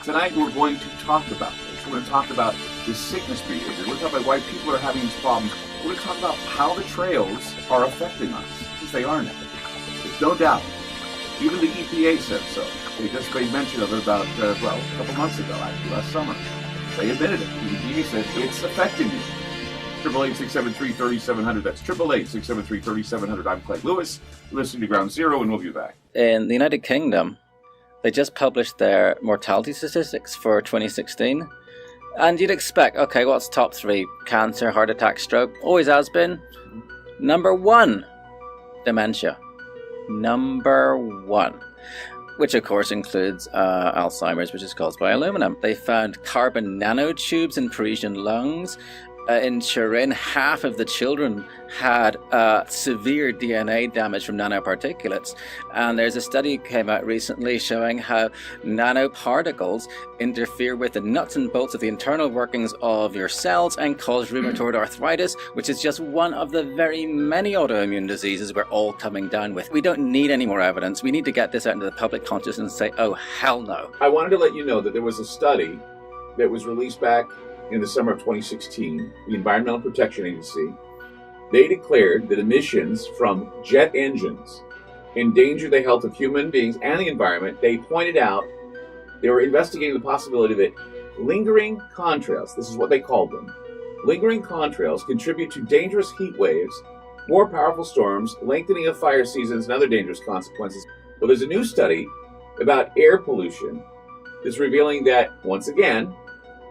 Tonight we're going to talk about this. We're going to talk about the sickness behavior. We're going to talk about why people are having these problems. We're going to talk about how the trails are affecting us, because they are now. There's no doubt. Even the EPA said so. They just made mention of it about, a couple months ago, actually, last summer. They admitted it. The EPA said it's affecting you. 888-673-3700. That's 888-673-3700. I'm Clay Lewis. Listening to Ground Zero, and we'll be back. In the United Kingdom, they just published their mortality statistics for 2016. And you'd expect, okay, what's top three? Cancer, heart attack, stroke. Always has been. Number one, dementia. Number one. Which of course includes Alzheimer's, which is caused by aluminum. They found carbon nanotubes in Parisian lungs. In Turin, half of the children had severe DNA damage from nanoparticulates. And there's a study that came out recently showing how nanoparticles interfere with the nuts and bolts of the internal workings of your cells and cause rheumatoid arthritis, which is just one of the very many autoimmune diseases we're all coming down with. We don't need any more evidence. We need to get this out into the public consciousness and say, oh, hell no. I wanted to let you know that there was a study that was released back in the summer of 2016, the Environmental Protection Agency. They declared that emissions from jet engines endanger the health of human beings and the environment. They pointed out they were investigating the possibility that lingering contrails, this is what they called them, lingering contrails contribute to dangerous heat waves, more powerful storms, lengthening of fire seasons, and other dangerous consequences. Well, there's a new study about air pollution that's revealing that, once again,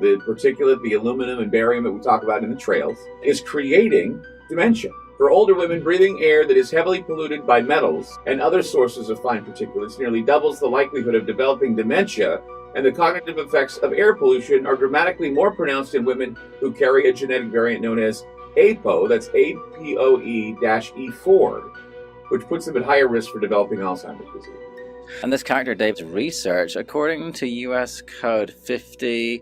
the particulate, the aluminum and barium that we talk about in the trails, is creating dementia. For older women, breathing air that is heavily polluted by metals and other sources of fine particulates nearly doubles the likelihood of developing dementia, and the cognitive effects of air pollution are dramatically more pronounced in women who carry a genetic variant known as APOE, that's APOE-E4, which puts them at higher risk for developing Alzheimer's disease. And this character Dave's research, according to US Code 50,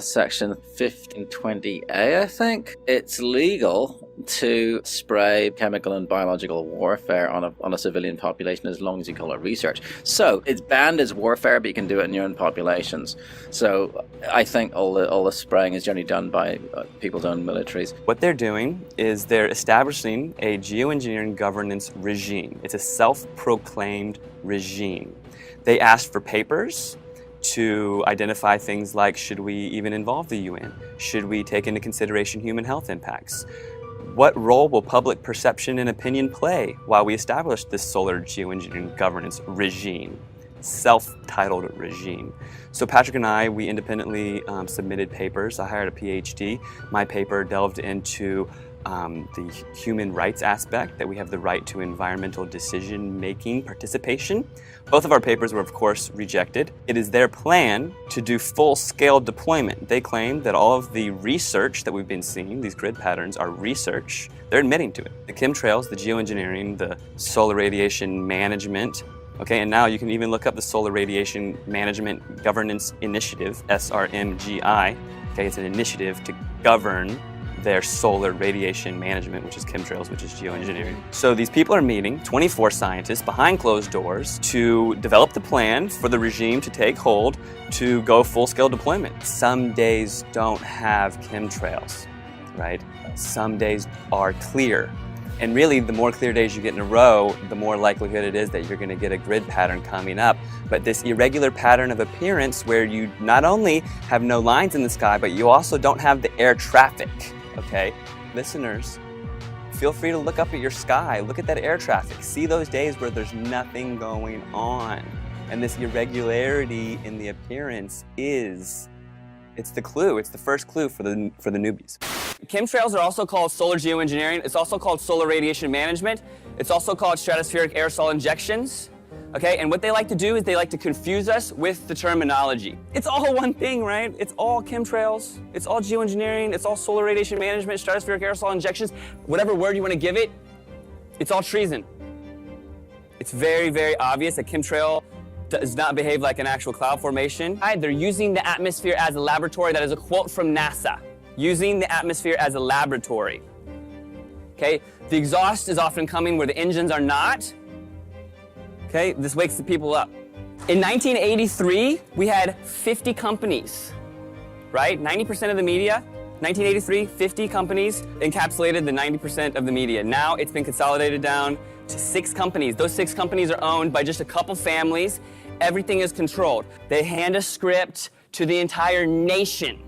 Section 1520A, I think, it's legal to spray chemical and biological warfare on a civilian population as long as you call it research. So it's banned as warfare, but you can do it in your own populations. So I think all the spraying is generally done by people's own militaries. What they're doing is they're establishing a geoengineering governance regime. It's a self-proclaimed regime. They asked for papers to identify things like, should we even involve the UN? Should we take into consideration human health impacts? What role will public perception and opinion play while we establish this solar geoengineering governance regime, self-titled regime? So Patrick and I, we independently submitted papers. I hired a PhD. My paper delved into the human rights aspect, that we have the right to environmental decision-making participation. Both of our papers were, of course, rejected. It is their plan to do full-scale deployment. They claim that all of the research that we've been seeing, these grid patterns, are research. They're admitting to it. The chemtrails, the geoengineering, the solar radiation management, okay, and now you can even look up the Solar Radiation Management Governance Initiative, SRMGI. Okay, it's an initiative to govern their solar radiation management, which is chemtrails, which is geoengineering. So these people are meeting, 24 scientists behind closed doors, to develop the plan for the regime to take hold to go full-scale deployment. Some days don't have chemtrails, right? Some days are clear. And really, the more clear days you get in a row, the more likelihood it is that you're going to get a grid pattern coming up. But this irregular pattern of appearance where you not only have no lines in the sky, but you also don't have the air traffic. Okay, listeners, feel free to look up at your sky, look at that air traffic, see those days where there's nothing going on. And this irregularity in the appearance it's the clue, it's the first clue for the newbies. Chemtrails are also called solar geoengineering. It's also called solar radiation management. It's also called stratospheric aerosol injections. Okay, and what they like to do is they like to confuse us with the terminology. It's all one thing, right? It's all chemtrails, it's all geoengineering, it's all solar radiation management, stratospheric aerosol injections, whatever word you want to give it, it's all treason. It's very, very obvious that chemtrail does not behave like an actual cloud formation. They're using the atmosphere as a laboratory. That is a quote from NASA. Using the atmosphere as a laboratory. Okay, the exhaust is often coming where the engines are not. Okay, this wakes the people up. In 1983, we had 50 companies, right? 90% of the media. 1983, 50 companies encapsulated the 90% of the media. Now it's been consolidated down to 6 companies. Those 6 companies are owned by just a couple families. Everything is controlled. They hand a script to the entire nation.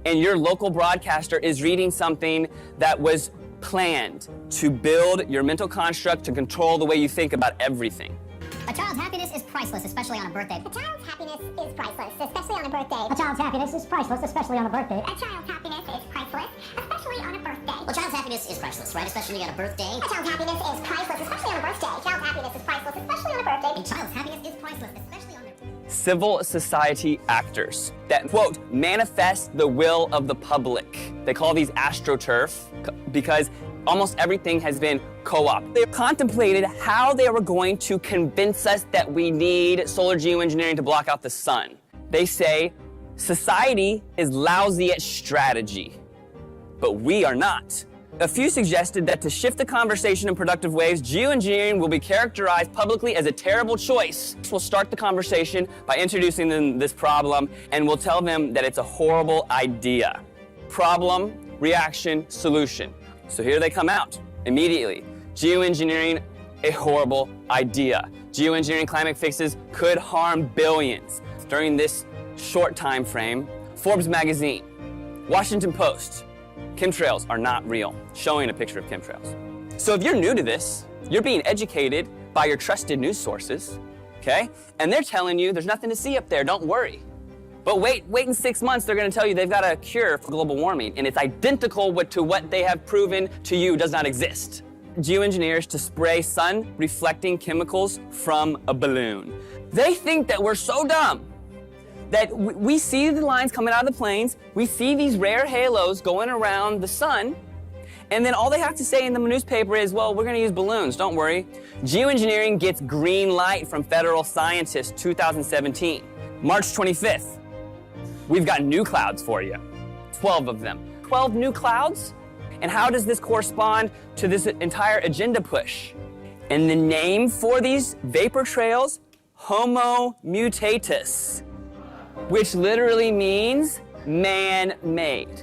And your local broadcaster is reading something that was planned to build your mental construct to control the way you think about everything. A child's happiness is priceless, especially on a birthday. A child's happiness is priceless, especially on a birthday. A child's happiness is priceless, especially on a birthday. A child's happiness is priceless, especially on a birthday. Well, child's happiness is priceless, right? Especially on a birthday. A child's happiness is priceless, especially on a birthday. A child's happiness is priceless, especially on a birthday. A child's happiness is priceless, especially on their... Civil society actors that, quote, manifest the will of the public. They call these astroturf because almost everything has been co-op. They contemplated how they were going to convince us that we need solar geoengineering to block out the sun. They say society is lousy at strategy, but we are not. A few suggested that to shift the conversation in productive ways, geoengineering will be characterized publicly as a terrible choice. We'll start the conversation by introducing them this problem, and we'll tell them that it's a horrible idea. Problem, reaction, solution. So here they come out immediately. Geoengineering, a horrible idea. Geoengineering climate fixes could harm billions. During this short time frame, Forbes magazine, Washington Post, chemtrails are not real, showing a picture of chemtrails. So if you're new to this, you're being educated by your trusted news sources, okay? And they're telling you there's nothing to see up there, don't worry. But wait in 6 months, they're gonna tell you they've got a cure for global warming, and it's identical to what they have proven to you does not exist. Geoengineers to spray sun-reflecting chemicals from a balloon. They think that we're so dumb that we see the lines coming out of the planes, we see these rare halos going around the sun, and then all they have to say in the newspaper is, well, we're gonna use balloons, don't worry. Geoengineering gets green light from federal scientists, 2017. March 25th, we've got new clouds for you, 12 of them. 12 new clouds? And how does this correspond to this entire agenda push? And the name for these vapor trails, Homo mutatus, which literally means man-made.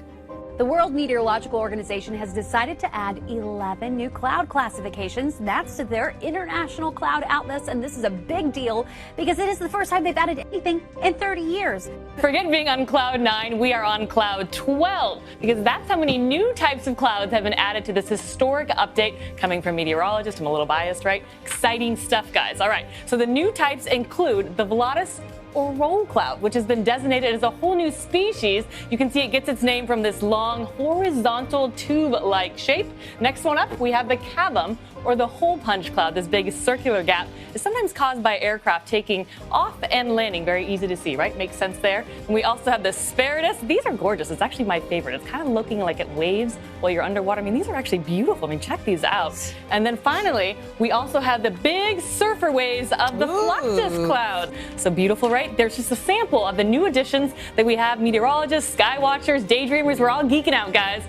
The World Meteorological Organization has decided to add 11 new cloud classifications. That's to their international cloud atlas, and this is a big deal because it is the first time they've added anything in 30 years. Forget being on cloud 9, we are on cloud 12 because that's how many new types of clouds have been added to this historic update coming from meteorologists. I'm a little biased, right? Exciting stuff, guys. All right, so the new types include the Volatus or roll cloud, which has been designated as a whole new species. You can see it gets its name from this long horizontal tube-like shape. Next one up, we have the cavum, or the hole punch cloud. This big circular gap is sometimes caused by aircraft taking off and landing. Very easy to see, right? Makes sense there. And we also have the Spiritus. These are gorgeous. It's actually my favorite. It's kind of looking like it waves while you're underwater. I mean, these are actually beautiful. I mean, check these out. And then finally, we also have the big surfer waves of the Fluctus cloud. So beautiful, right? There's just a sample of the new additions that we have. Meteorologists, sky watchers, daydreamers, we're all geeking out, guys.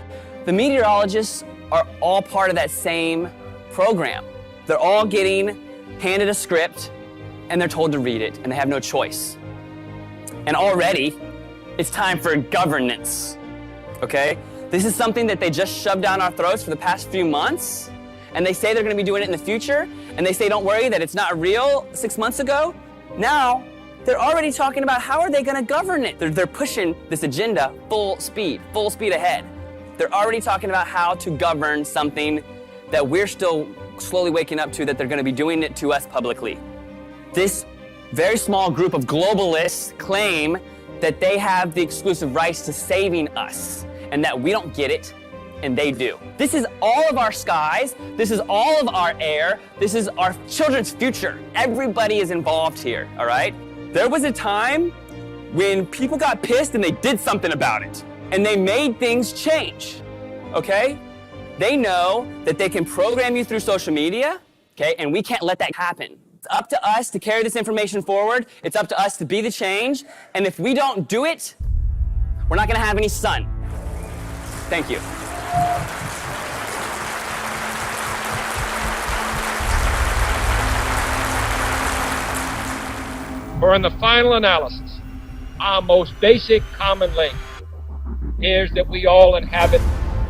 The meteorologists are all part of that same program. They're all getting handed a script and they're told to read it and they have no choice. And already it's time for governance, okay? This is something that they just shoved down our throats for the past few months, and they say they're gonna be doing it in the future, and they say don't worry that it's not real 6 months ago. Now they're already talking about how are they gonna govern it. They're pushing this agenda full speed ahead. They're already talking about how to govern something that we're still slowly waking up to, that they're gonna be doing it to us publicly. This very small group of globalists claim that they have the exclusive rights to saving us and that we don't get it and they do. This is all of our skies, this is all of our air, this is our children's future. Everybody is involved here, all right? There was a time when people got pissed and they did something about it and they made things change, okay? They know that they can program you through social media, okay, and we can't let that happen. It's up to us to carry this information forward. It's up to us to be the change. And if we don't do it, we're not gonna have any sun. Thank you. For in the final analysis, our most basic common link is that we all inhabit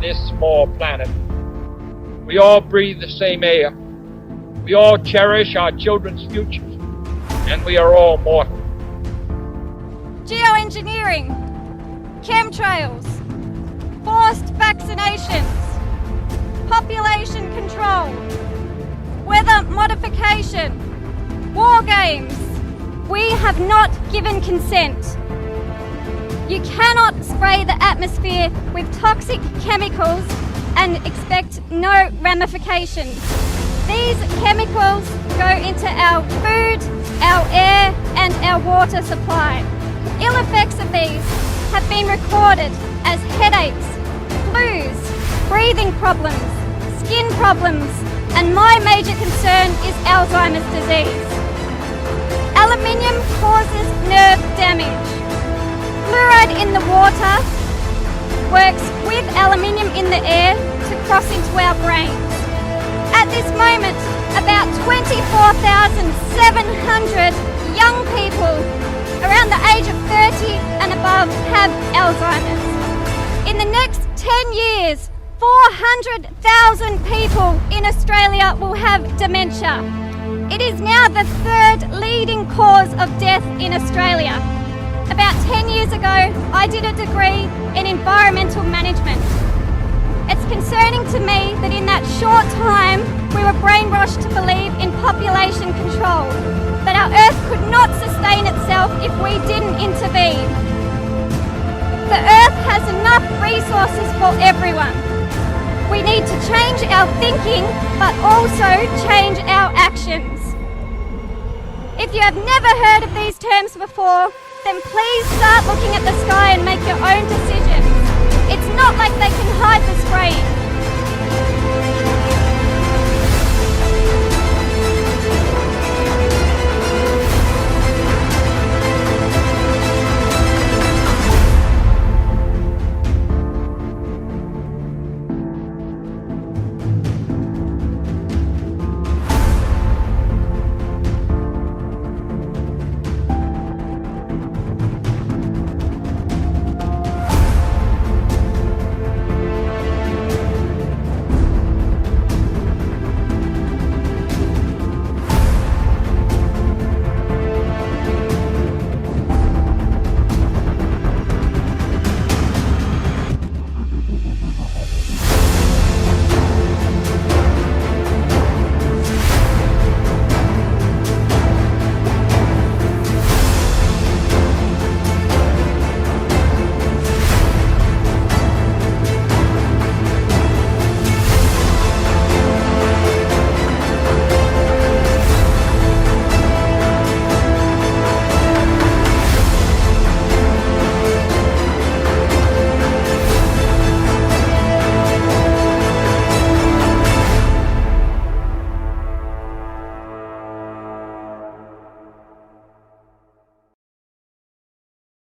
this small planet. We all breathe the same air. We all cherish our children's futures, and we are all mortal. Geoengineering, chemtrails, forced vaccinations, population control, weather modification, war games. We have not given consent. You cannot spray the atmosphere with toxic chemicals and expect no ramifications. These chemicals go into our food, our air, and our water supply. Ill effects of these have been recorded as headaches, flus, breathing problems, skin problems, and my major concern is Alzheimer's disease. Aluminium causes nerve damage. Fluoride in the water works with aluminium in the air to cross into our brains. At this moment, about 24,700 young people around the age of 30 and above have Alzheimer's. In the next 10 years, 400,000 people in Australia will have dementia. It is now the third leading cause of death in Australia. About 10 years ago, I did a degree in environmental management. It's concerning to me that in that short time, we were brainwashed to believe in population control, that our Earth could not sustain itself if we didn't intervene. The Earth has enough resources for everyone. We need to change our thinking, but also change our actions. If you have never heard of these terms before, then please start looking at the sky and make your own decisions. It's not like they can hide the spraying.